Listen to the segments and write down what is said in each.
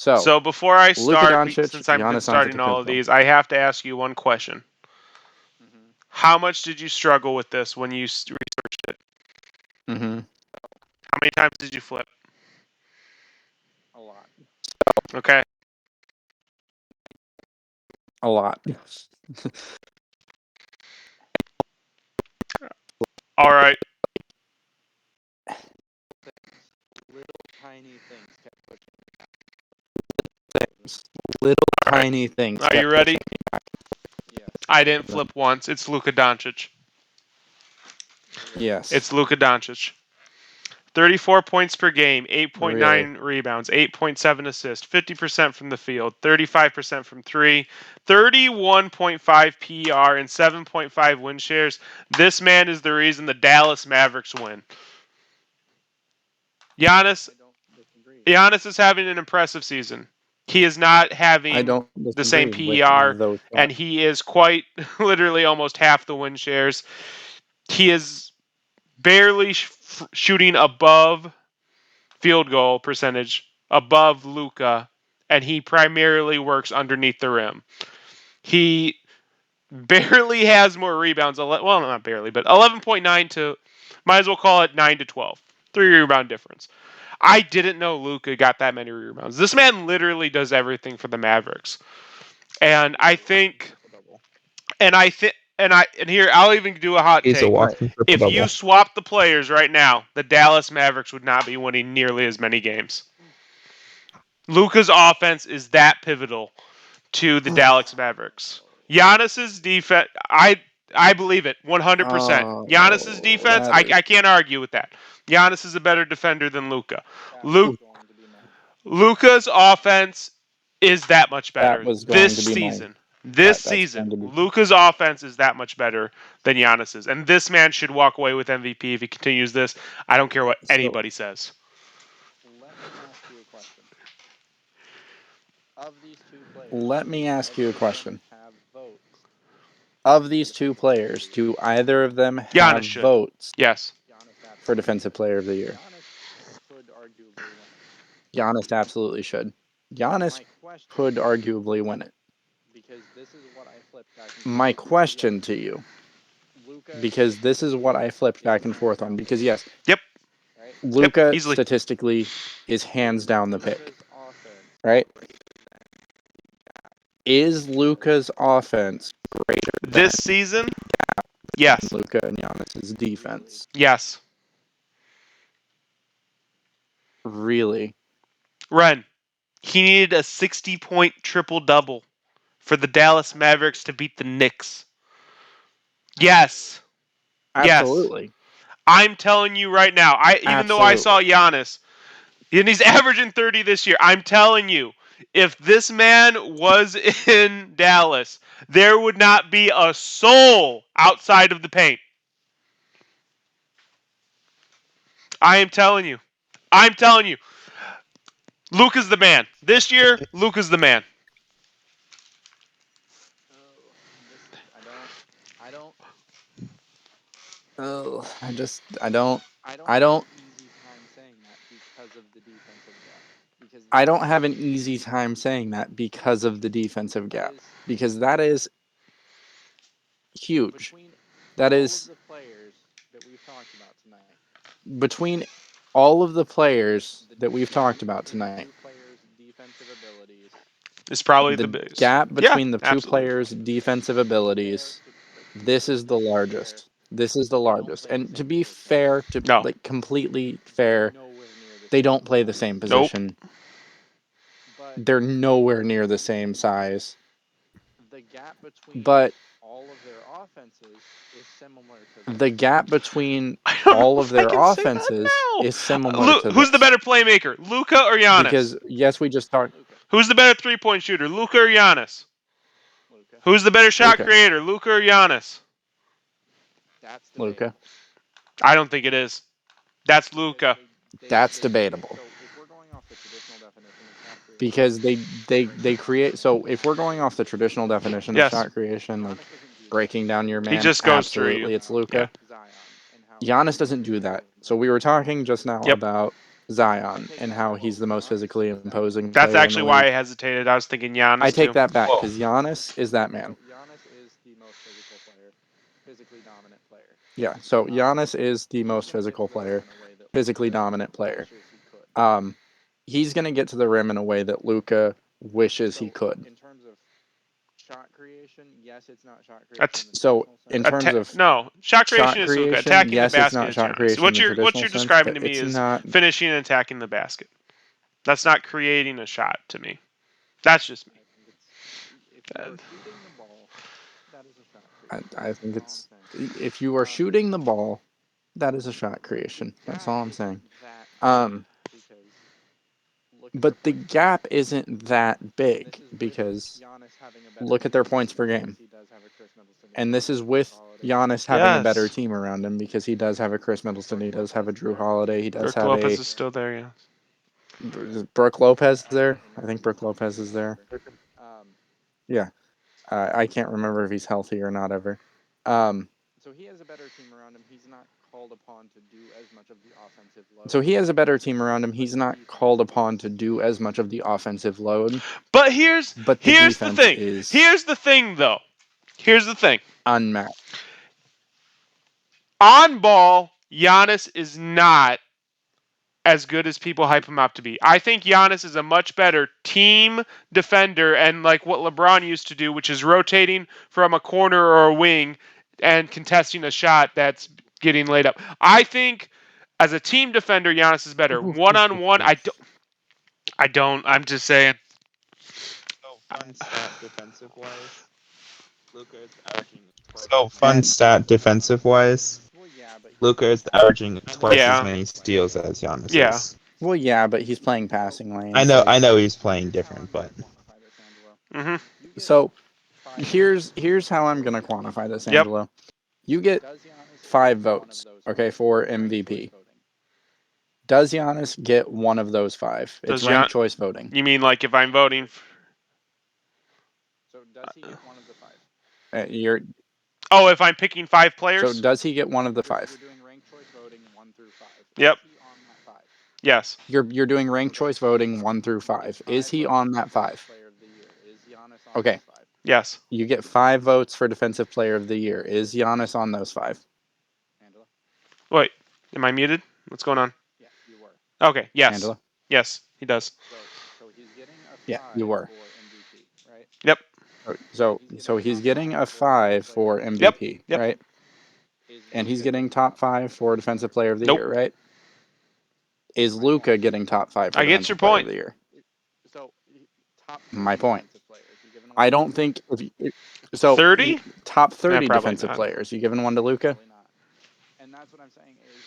So before I Luka start, Doncic, since I'm Giannis starting all of Antetokounmpo. these, I have to ask you one question. Mm-hmm. How much did you struggle with this when you researched it? Mm-hmm. How many times did you flip? A lot. Okay. A lot. All right. Little tiny things kept pushing. Little All right. tiny things. Are you ready? Yes. I didn't flip once. It's Luka Doncic. Yes. It's Luka Doncic. 34 points per game, 8.9 Really? rebounds, 8.7 assists, 50% from the field, 35% from three, 31.5 PER, and 7.5 win shares. This man is the reason the Dallas Mavericks win. Giannis, I don't disagree. Giannis is having an impressive season. He is not I having don't the disagree same with PER, those and stats. he is quite literally almost half the win shares. He is barely shooting above field goal percentage above Luka, and he primarily works underneath the rim. He barely has more rebounds. Well, not barely, but 11.9 to, might as well call it 9 to 12. 3 rebound difference. I didn't know Luka got that many rebounds. This man literally does everything for the Mavericks. And I think, Triple-double. and here I'll even do a hot He's a take. Right. walking triple If you double. swap the players right now, the Dallas Mavericks would not be winning nearly as many games. Luka's offense is that pivotal to the Dallas Mavericks. Giannis's defense, I believe it 100%. Giannis's Oh, defense, that is I can't argue with that. Giannis is a better defender than Luka. That was Luke going to be mine. Luka's offense is that much that better was this going to be my season. This that's going season, to be Luka's offense is that much better than Giannis's, and this man should walk away with MVP if he continues this. I don't care what so. anybody says. Let me ask you a question. Of these two players, Let do me ask either you a of them question. have votes? Of these two players, do either of them Giannis have should. votes Yes. Giannis for absolutely Defensive should. Player of the Year? Giannis could arguably win it. Giannis absolutely should. Giannis My question could to you, arguably win it. because this is what I flipped back and My forth on, because yes, question to you, Luka because this is what I flipped is back and hands forth on, down the because pick, yes, Yep. right? Yep. Luka Easily. statistically is hands down the pick, Luka's offense right? Is more Luka's offense greater This season, yes. than Luka and Giannis's defense? Yes. Really? Rehn, he needed a 60-point triple double for the Dallas Mavericks to beat the Knicks. Yes. Yes. Absolutely. I'm telling you right now, even though I saw Absolutely. Giannis, and he's averaging 30 this year, I'm telling you, if this man was in Dallas, there would not be a soul outside of the paint. I am telling you. I'm telling you. Luka's the man. This year, Luka's the man. Oh, this is I don't Oh, I don't I have an don't, easy time saying that because of the defensive gap. Because I that don't is have an easy time saying that because of the defensive that gap. is Because that is huge. between That all of is the players that we've talked about tonight. between all of the players The that we've talked about tonight. two players' defensive abilities. It's probably the The biggest. gap Yeah, between the two absolutely. players' defensive Compare abilities, this is to the be fair, largest. This is the they don't largest. play the And to same be position. fair, to No. like completely They're fair, nowhere near the they same don't play the same size. Nope. position. But They're nowhere near the same size. the gap between But all of their offenses is similar to the this. gap between I don't know all of if I their can say that offenses is now. similar to Who's the this. better playmaker, Luka or Giannis? Because yes, we just talked Luka. Who's the better three-point shooter, Luka or Giannis? Luka. Who's the better shot Luka. creator, Luka or Giannis? That's Luka. debatable. I don't think it is. That's Because Luka. That's they create. debatable. So if we're going off the traditional definition of shot creation, Because they create, so if we're going off the traditional definition of Yes. shot creation, like Giannis doesn't do that. breaking down your He man, just goes through Talking you. absolutely it's about Yeah. Luka. Zion and how he Giannis can doesn't do create that. open So we were threes. talking just now Yep. about Zion and how he's the most physically imposing That's player in the actually why I league. hesitated. I was thinking Giannis I take too. that back because Giannis is that man. So Giannis is the most physical player, physically dominant player. Yeah, so Giannis is the most physical player, physically dominant player. He's going to get to the rim in a way that Luka wishes he could. In terms of shot creation, yes, it's not shot That's- creation. So in terms of no, shot creation is Luka. creation, Attacking yes, the it's basket not is shot Giannis. creation What in the you're traditional sense, describing but to me it's is not finishing and attacking the basket. That's not creating a shot to me. That's just me. I think it's if you are shooting the ball, that is a shot creation. I think That's all I'm saying. if you are shooting the ball, that is a shot creation. That's all I'm saying. That because But the gap isn't that big because Giannis having a better look at their points per because game. he does have a Chris Middleton. And this is with Giannis having a better team around him because he does have a Chris Middleton, he does have a Drew Holiday, he does Brook have Lopez is still there, yeah. is Brook Lopez there. I think Brook Lopez is there. Yeah, I can't remember if he's healthy or not ever. So he has a better team around him. He's not called upon to do as much of the offensive load. So he has a better team around him. He's not called upon to do as much of the offensive load. But here's the the defense thing. is Here's the thing, though. Here's the thing. unmatched. On ball, Giannis is not as good as people hype him up to be. I think Giannis is a much better team defender and like what LeBron used to do, which is rotating from a corner or a wing and contesting a shot that's getting laid up. I think as a team defender, Giannis is better. One on one, I don't. I'm just saying. Fun stat defensive wise, Luka is averaging Well, yeah, but Luka is averaging twice Yeah. as many steals as Giannis Yeah. is. Well, yeah, but he's playing passing lanes. I know, like- I know he's playing different, but Mm-hmm. So here's how I'm gonna quantify this, Yep. Angelo. You get 5 votes, okay, for MVP. Does Giannis get one of those 5? It's Does ranked choice voting. You mean like if I'm voting? So does he get one of the 5? You're Oh, if I'm picking 5 so players? does he get one of the 5? You're doing ranked choice voting 1 through 5. Yep. Is he on that 5? Yes. You're doing ranked choice voting 1 through 5. Is he on that 5? Player of the year. Is Giannis on Okay. those 5? Yes. You get 5 votes for defensive player of the year. Is Giannis on those 5? Angela? Wait. Am I muted? What's going on? Yeah, you were. Okay. Yes. Angela? Yes, he does. So he's getting a 5 Yeah, you were. for MVP, right? Yep. So he's getting a 5 for Yep. MVP, Yep. right? Is And he's Luka getting top 5 for defensive player of the Nope. year, right? Is Luka getting top 5 for I get your defensive player point. of the year? So top 30 My point. defensive players. You giving I one to don't Luka? think so 30? top 30 probably defensive not. players. You giving one to Luka? Probably not. And that's what I'm saying is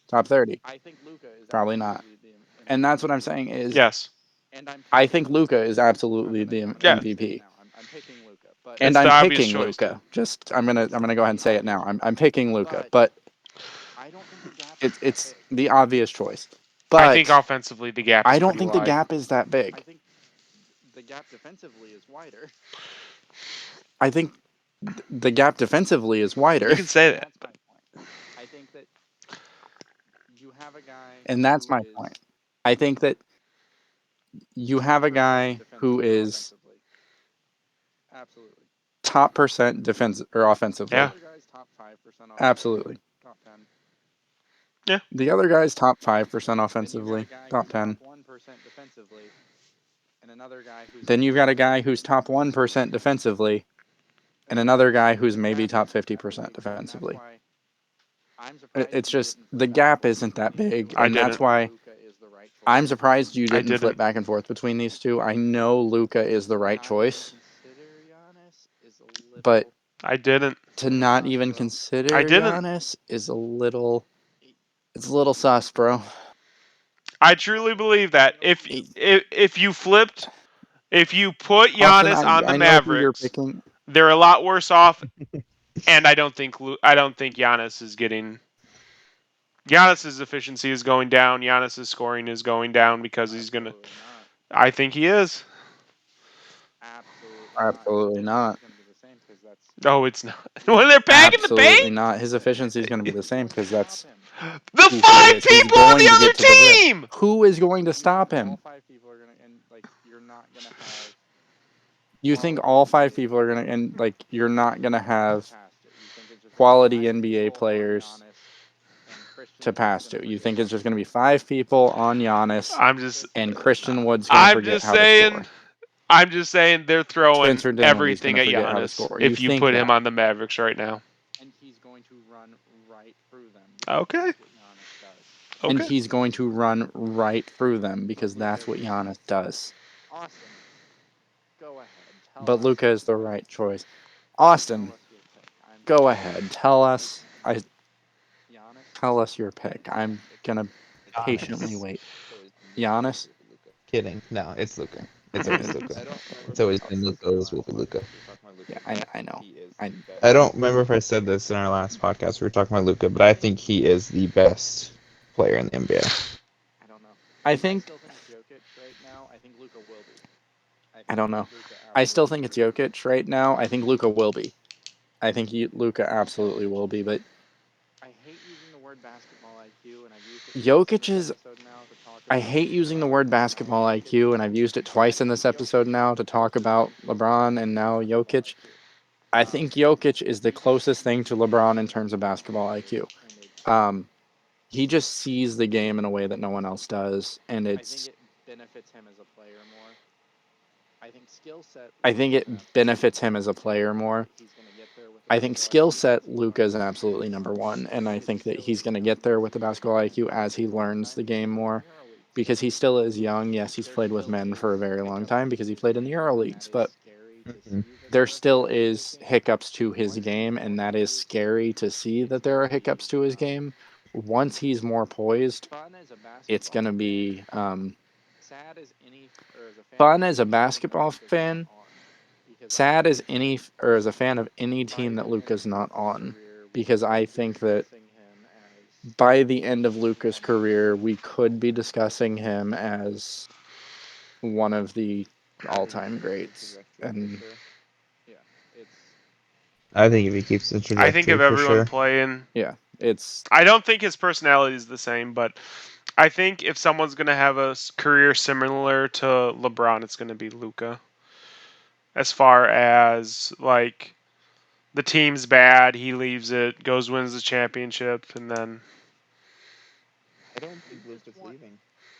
Top 30. I think Luka is Probably not. absolutely the And that's what I'm saying is Yes. and I'm I think Luka is absolutely the Yeah. MVP. I'm picking Luka, but And It's the I'm obvious picking choice, Luka. Just I'm gonna go ahead and say it now. I'm picking Luka, but I don't think the gap it's the obvious choice. I think But offensively the gap is I don't pretty think the wide. gap is that I big. think the gap defensively is wider. I think the gap defensively is wider. You can say that. That's my point. I think that you have a guy And that's who my is point. I think that you have a guy who is offensively. Absolutely. top percent defense or offensively. Yeah. The other guy's top 5% offensively. Absolutely. Top 10. The other guy's top 5% Then you've got offensively. a guy Top who's 10. top 1% defensively, and another guy who's Then you've got a guy who's top 1% defensively, and another guy who's maybe top 50% defensively. I'm surprised It's you just didn't flip the back gap and isn't that forth big, I and that's didn't. why Luka is the right choice. I'm surprised you I didn't flip didn't. back and forth between these two. I know Luka is the right Not choice, even consider Giannis is a little. but I didn't. to not even consider I didn't. Giannis is a little. It's a little sus, bro. I truly believe that if you flipped, if you put Austin, Giannis on the I know who you're Mavericks, picking. they're a lot worse off. And I don't think Giannis is getting. Giannis's efficiency is going down. Giannis's scoring is going down because he's gonna. I think he is. Absolutely not. No, it's not. When they're packing the paint. Absolutely not. His efficiency is going to be the same because that's The who 5 is. He's people on going the to other get to the rim. team! Who is going to You stop think him? All 5 people are gonna, and like you're not gonna have. You think all 5 people are going to, and like you're not going to have Past it. You think it's just quality 5 NBA people on players Giannis, and Christian to Wood's pass gonna to. You forget think how it's to just going to be score. 5 people on Giannis, I'm just and Christian Wood's going to I'm forget just how to saying score. I'm just saying they're throwing Spencer Dinwiddie's going everything to at forget how to Giannis score. You if you think put him that? on the Mavericks right now. And he's going to run right through them. Okay. That's what Giannis does. And Okay. he's going to run right through them because that's what Giannis does. Austin, go ahead. Tell But us Luka your is the pick. right choice. Tell Austin, us your pick. go ahead. Tell us. Giannis. Tell us your pick. I'm gonna patiently Giannis. wait. Giannis. Kidding. No, it's Luka. It's Okay. always Luka. I don't remember It's if I always said been this Luka. in our Always will last be Luka. podcast. We were talking about Luka. Yeah, I know. I don't remember if I said this in our last podcast. We were talking about Luka, but I think he is the best player in the NBA. I don't know. I I think. still think it's Jokic right now. I think Luka will be. I don't know. Luka I still think absolutely it's Jokic right now. I think Luka will be. I think Luka absolutely will be. But I hate using the word basketball IQ, and I've used it twice in Jokic this is. episode now to talk I about hate using the word LeBron and now basketball Jokic. IQ, and I've used it twice in this episode now to talk about LeBron and now Jokic. I think Jokic is the closest thing to LeBron in terms of basketball IQ. He just sees the game in a way that no one else does, and I think it's. it benefits him as a player more. I think skill set. I think it benefits him as a player more. He's gonna get there with. I think skill set, Luka is absolutely number one, and I think that he's going to get there with the basketball IQ as he learns the game more, because he still is young. Yes, he's played with men for a very long time because he played in the Euro leagues, but Mhm. there still is hiccups to his game, and that is scary to see that there are hiccups to his game. Once he's more poised, it's going to be sad as any or as a fan fun of as any a team that basketball Luka's not fan, on. Because I sad as think any, or as a fan of any by team the that end Luka's of not Luka's on, career, we because I could be think that discussing him as by the end of Luka's career, we could be discussing him as one of the all-time greats. And yeah, it's I think if he keeps the I think trajectory of for everyone sure. playing. yeah, it's I don't think his personality is the same, but I think if someone's going to have a career similar to LeBron, it's going to be Luka. As far as like the team's bad, he leaves it, goes wins the championship, and then I don't think Luka's leaving.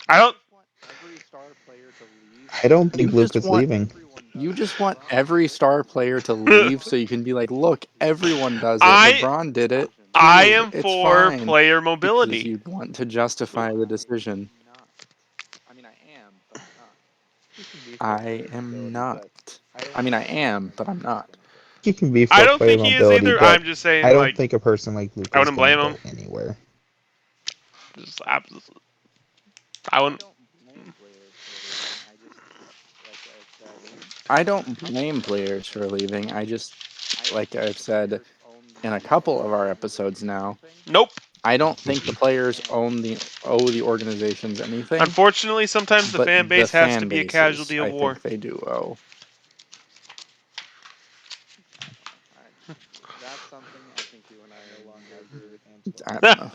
I don't. want every star player to leave. I don't you think just Luka's want leaving. you just want every star player to leave so you can be like, look, everyone does it. I LeBron did it I too. am It's for fine, player because mobility. you want to justify the decision. Not. I mean, I am, but I'm not. He can be for I player am mobility, not. but I I don't mean, I think a person am, like but I'm Luka's not. gonna go. He can be I for don't player think he is mobility, either. but I'm just saying, I don't like, think a person like I Luka's wouldn't gonna blame him. go anywhere. Just, I wouldn't. don't blame players for leaving. I just, like I said, I don't blame players for leaving. I just, like I've said players own in a the couple of our episodes now, thing. Nope. I don't think the players owe the organizations anything, Unfortunately, sometimes the but fan the base has to fan be a bases, casualty of I war. think they do owe. That's something I think you and I I no are longer agree never. with Angelo.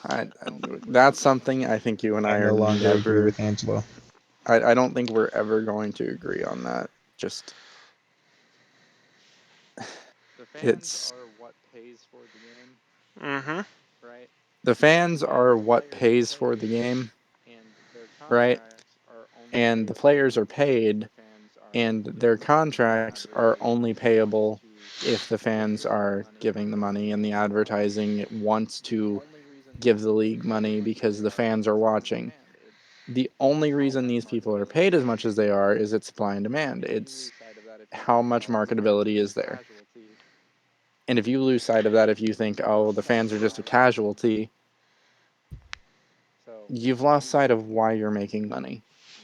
I don't know. That's something I think you and I I are no longer agree never. with Angelo. I don't think we're ever going to agree on that. Just The fans it's are what pays for the game, Mm-hmm. right? the fans And are the what players are pays for the paid, game, and their right? contracts are only And the payable players are if paid, the fans are and their giving money and the contracts are only advertising payable wants to if the give fans the league are money giving the because the money, and the fans are watching. advertising wants The to only reason give these the people league get paid as money much as because they the are is fans are supply and watching. demand. The only How reason much these people are marketability paid is as there? much as they are is it's supply and demand. And you It's lose sight of that if you how think, much oh, the fans are marketability just is a there. casualty. And if you lose sight of that, if you think, oh, the fans are just a casualty, So you've lost sight of why you're making money.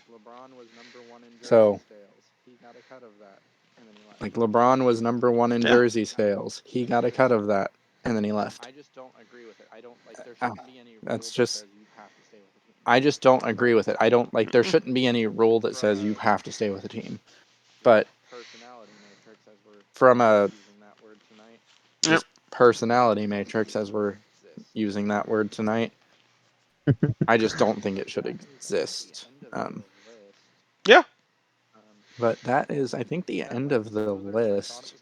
LeBron was number one in jersey So, sales. He got a cut of that, and then he left. like LeBron was number one in Yeah. jersey sales. He got a cut of that, and then he left. I just don't agree with it. I don't like. There Oh, shouldn't be any rule that's that just. says you have to stay with the team. I just don't agree with it. I don't like. There shouldn't be any rule that says you have to stay with a team. But Personality matrix, as we're from a using that word tonight, Yep. just personality matrix, as we're using that word tonight, I just don't think it should exist. Yeah. But that is, I think, the end of the list.